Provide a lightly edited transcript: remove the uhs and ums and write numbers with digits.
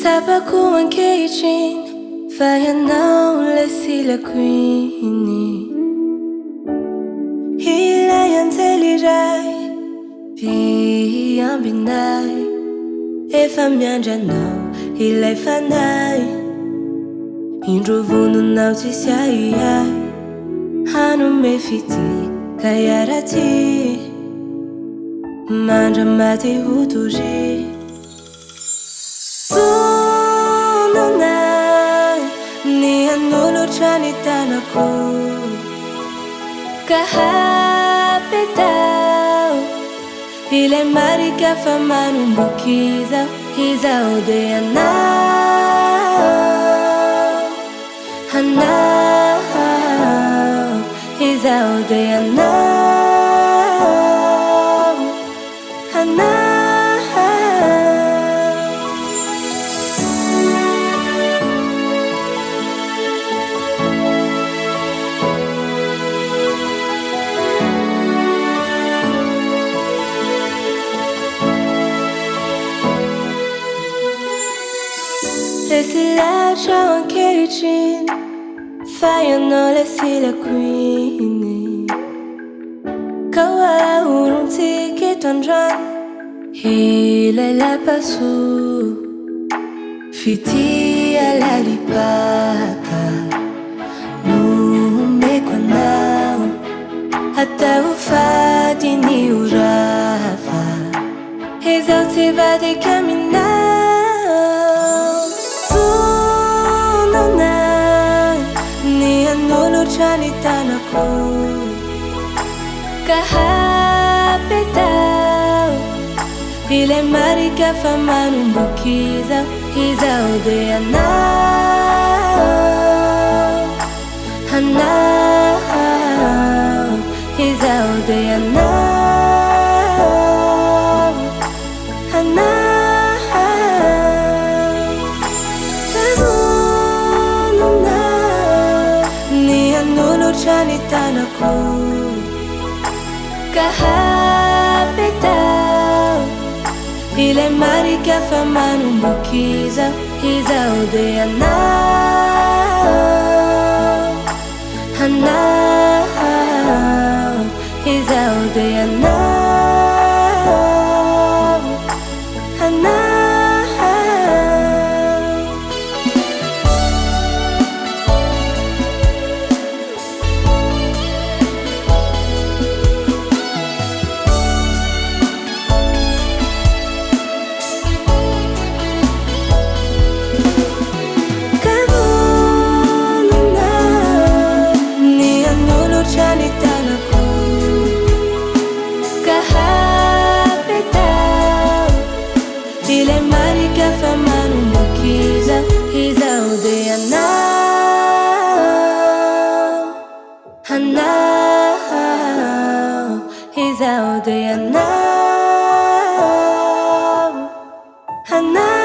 Tapako ankehitriny fa ianao le silakoiny. Ilay anjely iray mpiambinay, efa miandranao ilay fanahy. Indro vononao tsisy ahiahy, hanome fity ka iara-ty, mandramaty hotory. Vonona ny hanolotra ny tanako, ka hapy tao ilay marika fa manomboky izao. Izao de anao, anao, izao de anao, anao. Le silatra ankehitriny fa ianao le silakoiny. Kau ahoronsika eto androany ilay lapaso, fitia lalipaka nomeko anao, atao fady ny orafa. Izao tsy vadika aminao. Vonona ny hanolotra ny tanako, ka hapy tao ilay marika fa manomboky izao. Izao de anao, anao, izao de anao, anao. Vonona ny hanolotra ny tanako, ka hapy tao ilay marika fa manomboky izao. Izao de anao, anao, izao de anao, anao. Izao de anao, anao.